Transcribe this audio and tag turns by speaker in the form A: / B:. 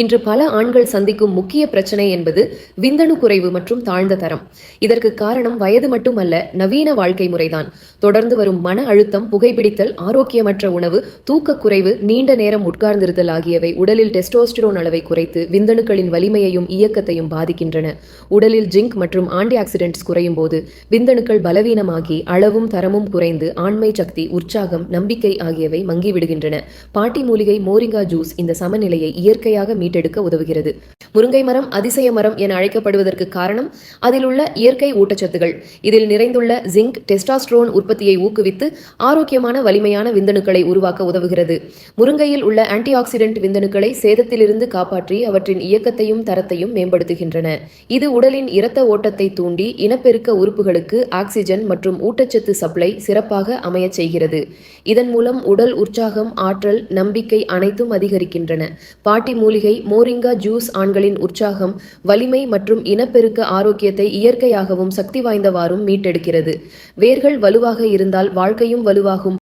A: இன்று பல ஆண்கள் சந்திக்கும் முக்கிய பிரச்சனை என்பது விந்தணு குறைவு மற்றும் தாழ்ந்த தரம். இதற்கு காரணம் வயது மட்டுமல்ல, நவீன வாழ்க்கை முறைதான். தொடர்ந்து வரும் மன அழுத்தம், புகைப்பிடித்தல், ஆரோக்கியமற்ற உணவு, தூக்கக்குறைவு, நீண்ட நேரம் உட்கார்ந்திருத்தல் ஆகியவை உடலில் டெஸ்டோஸ்டிரோன் அளவை குறைத்து விந்தணுக்களின் வலிமையையும் இயக்கத்தையும் பாதிக்கின்றன. உடலில் ஜிங்க் மற்றும் ஆன்டி ஆக்சிடென்ட்ஸ் குறையும் போது விந்தணுக்கள் பலவீனமாகி அளவும் தரமும் குறைந்து ஆண்மை சக்தி, உற்சாகம், நம்பிக்கை ஆகியவை மங்கிவிடுகின்றன. பாட்டி மூலிகை மோரிங்கா ஜூஸ் இந்த சமநிலையை இயற்கையாக மீட்டெடுக்க உதவுகிறது. முருங்கை மரம் அதிசய மரம் என அழைக்கப்படுவதற்கு காரணம் அதில் உள்ள இயற்கை ஊட்டச்சத்துகள். இதில் நிறைந்துள்ள ஜிங்க் டெஸ்டாஸ்ட்ரோன் உற்பத்தியை ஊக்குவித்து ஆரோக்கியமான வலிமையான விந்தணுக்களை உருவாக்க உதவுகிறது. முருங்கையில் உள்ள ஆன்டி ஆக்சிடென்ட் விந்தணுக்களை சேதத்திலிருந்து காப்பாற்றி அவற்றின் இயக்கத்தையும் தரத்தையும் மேம்படுத்துகின்றன. இது உடலின் இரத்த ஓட்டத்தை தூண்டி இனப்பெருக்க உறுப்புகளுக்கு ஆக்சிஜன் மற்றும் ஊட்டச்சத்து சப்ளை சிறப்பாக அமையச் செய்கிறது. இதன் மூலம் உடல் உற்சாகம், ஆற்றல், நம்பிக்கை அனைத்தும் அதிகரிக்கின்றன. பாட்டி மூலிகை மோரிங்கா ஜூஸ் ஆண்களின் உற்சாகம், வலிமை மற்றும் இனப்பெருக்க ஆரோக்கியத்தை இயற்கையாகவும் சக்தி வாய்ந்தவாறும் மீட்டெடுக்கிறது. வேர்கள் வலுவாக இருந்தால் வாழ்க்கையும் வலுவாகும்.